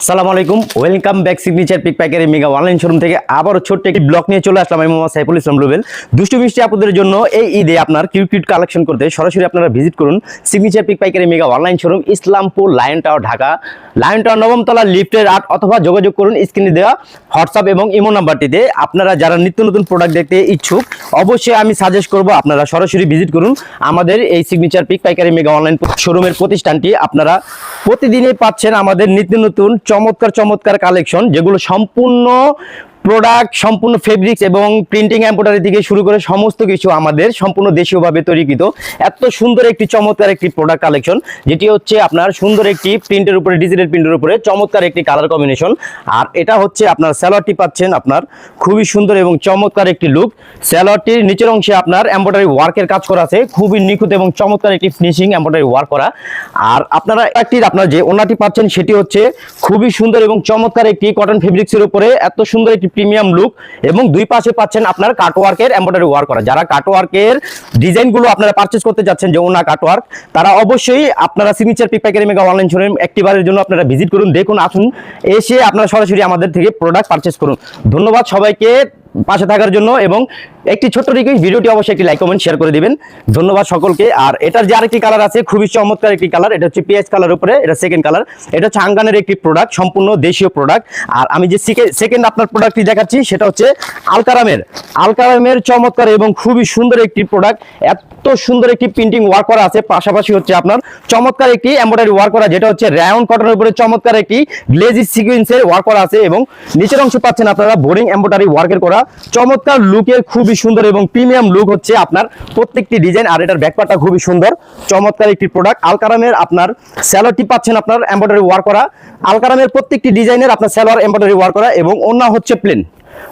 আসসালামু আলাইকুম, welcome back signature pick প্যাকের মেগা অনলাইন শোরুম থেকে আবারও ছোট্ট একটি ব্লগ নিয়ে চলে আসলাম। আমি মোহাম্মদ সাইফুল ইসলাম রুবেল। দুষ্টু মিষ্টি আপুদের জন্য এই ঈদে আপনার কিউট কালেকশন করতে সরাসরি আপনারা ভিজিট করুন সিগনেচার পিক প্যাকের mega online showroom, Islampur lion tower, Dhaka. Lion tower 9ম তলা, লিফটের 8, অথবা যোগাযোগ করুন স্ক্রিনে দেওয়া হোয়াটসঅ্যাপ এবং ইমো নাম্বারটিতে। আপনারা যারা নিত্য নতুন প্রোডাক্ট দেখতে ইচ্ছুক, অবশ্যই আমি সাজেস্ট করব আপনারা সরাসরি ভিজিট করুন আমাদের এই সিগনেচার পিক পাইকারি মেগা অনলাইন শোরুমের প্রতিষ্ঠানটি। আপনারা প্রতিদিনই পাচ্ছেন আমাদের নিত্য নতুন চমৎকার কালেকশন, যেগুলো সম্পূর্ণ প্রোডাক্ট, সম্পূর্ণ ফেব্রিক্স এবং প্রিন্টিং এমব্রয়ডারি থেকে শুরু করে সমস্ত কিছু আমাদের সম্পূর্ণ দেশীয়ভাবে তৈরিকৃত। এত সুন্দর একটি চমৎকার একটি প্রোডাক্ট কালেকশন, যেটি হচ্ছে আপনার সুন্দর একটি প্রিন্টের উপরে, ডিজিটাল প্রিন্টের উপরে চমৎকার একটি কালার কম্বিনেশন। আর এটা হচ্ছে আপনার স্যালোয়ারটি পাচ্ছেন আপনার খুবই সুন্দর এবং চমৎকার একটি লুক। স্যালোয়ারটির নিচের অংশে আপনার এমব্রয়ডারি ওয়ার্কের কাজ করা আছে, খুবই নিখুঁত এবং চমৎকার একটি ফিনিশিং এমব্রয়ডারি ওয়ার্ক করা। আর আপনারা আপনার যে ওনাটি পাচ্ছেন সেটি হচ্ছে খুবই সুন্দর এবং চমৎকার একটি কটন ফেব্রিক্সের উপরে এত সুন্দর একটি প্রিমিয়াম লুক, এবং দুই পাশে পাচ্ছেন আপনার কাটওয়ার্কের এমব্রয়ডারি ওয়ার্ক করা। যারা কাটওয়ার্কের ডিজাইনগুলো আপনারা পারচেজ করতে যাচ্ছেন, যে ওনা কাটওয়ার্ক, তারা অবশ্যই আপনারা সিগনেচার পিক প্যাকের মেগা অনলাইন শোরুম একটিবারের জন্য আপনারা ভিজিট করুন, দেখুন, আসুন, এসে আপনারা সরাসরি আমাদের থেকে প্রোডাক্ট পারচেজ করুন। ধন্যবাদ সবাইকে পাশে থাকার জন্য, এবং একটি ছোট্ট রিকোয়েস্ট, ভিডিওটি অবশ্যই একটি লাইক কমেন্ট শেয়ার করে দিবেন। ধন্যবাদ সকলকে। আর এটার যে আরেকটি কালার আছে, খুবই চমৎকার একটি কালার, এটা হচ্ছে পিএইচ কালার উপরে, এটা সেকেন্ড কালার। এটা হচ্ছে আঙ্গানের একটি প্রোডাক্ট, সম্পূর্ণ দেশীয় প্রোডাক্ট। আর আমি যে সেকেন্ড আপনার প্রোডাক্টটি দেখাচ্ছি সেটা হচ্ছে আলকারামের চমৎকার এবং খুবই সুন্দর একটি প্রোডাক্ট। এত সুন্দর একটি প্রিন্টিং ওয়ার্ক করা আছে, পাশাপাশি হচ্ছে আপনার চমৎকার একটি এমব্রয়ডারি ওয়ার্ক করা, যেটা হচ্ছে রায়ন কটনের উপরে চমৎকার একটি গ্লেজি সিকোয়েন্সের ওয়ার্ক করা আছে, এবং নিচের অংশ পাচ্ছেন আপনারা বোরিং এমব্রয়ডারি ওয়ার্কের করা চমৎকার লুকের খুবই সুন্দর এবং প্রিমিয়াম লুক হচ্ছে আপনার প্রত্যেকটি ডিজাইন। আর এটার ব্যাকপার্টটা খুবই সুন্দর, চমৎকার একটি প্রোডাক্ট। আলকারামের আপনার স্যালোয়ারটি পাচ্ছেন আপনার এমব্রয়ডারি ওয়ার্ক করা। আলকারামের প্রত্যেকটি ডিজাইনের আপনার স্যালোয়ার এমব্রয়ডারি ওয়ার্ক করা, এবং ওন্না হচ্ছে প্লেন,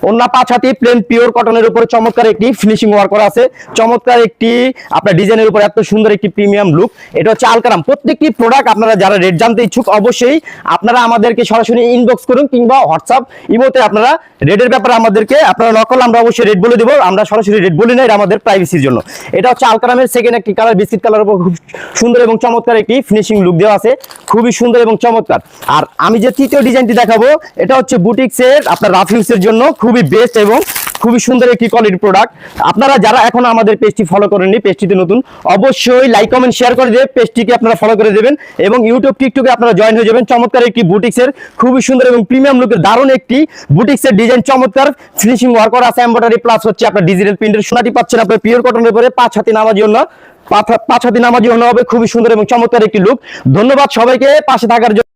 ওন্না 5 হাতি প্লেন পিওর কটনের উপরে চমৎকার একটি ফিনিশিং ওয়ার্ক করা আছে, চমৎকার একটি আপনার ডিজাইনের উপর এত সুন্দর একটি প্রিমিয়াম লুক। এটা হচ্ছে আলকারাম। প্রত্যেকটি প্রোডাক্ট আপনারা যারা রেট জানতে ইচ্ছুক, অবশ্যই আপনারা আমাদেরকে সরাসরি ইনবক্স করুন, কিংবা হোয়াটসঅ্যাপ ইমোতে আপনারা রেটের ব্যাপারে আমাদেরকে আপনারা নকল, আমরা অবশ্যই রেট বলে দেবো। আমরা সরাসরি রেট বলি না, এটা আমাদের প্রাইভেসির জন্য। এটা হচ্ছে আলকারামের সেকেন্ড একটি কালার, বিস্কিট কালার উপর খুব সুন্দর এবং চমৎকার একটি ফিনিশিং লুক দেওয়া আছে, খুবই সুন্দর এবং চমৎকার। আর আমি যে তৃতীয় ডিজাইনটি দেখাবো, এটা হচ্ছে বুটিক্সের আপনার রাফ ইউজের জন্য খুবই বেস্ট এবং খুবই সুন্দর একটি কোয়ালিটি প্রোডাক্ট। আপনারা যারা এখন আমাদের পেজটি ফলো করেননি, পেজটিতে নতুন, অবশ্যই লাইক কমেন্ট শেয়ার করে দিয়ে পেজটিকে আপনারা ফলো করে দেবেন, এবং ইউটিউব টিকটকে আপনারা জয়েন হয়ে যাবেন। চমৎকার একটি বুটিক্সের খুবই সুন্দর এবং প্রিমিয়াম লুকের দারুণ একটি বুটিক্সের ডিজাইন, চমৎকার ফিনিশিং ওয়ার্ক করা আছে, এমব্রয়ডারি প্লাস হচ্ছে আপনার ডিজিটাল প্রিন্টের। সোনাটি পাচ্ছেন আপনার পিওর কটনের উপরে 5 হাতি নামাজি ওন্না হবে, খুবই সুন্দর এবং চমৎকার একটি লুক। ধন্যবাদ সবাইকে পাশে থাকার জন্য।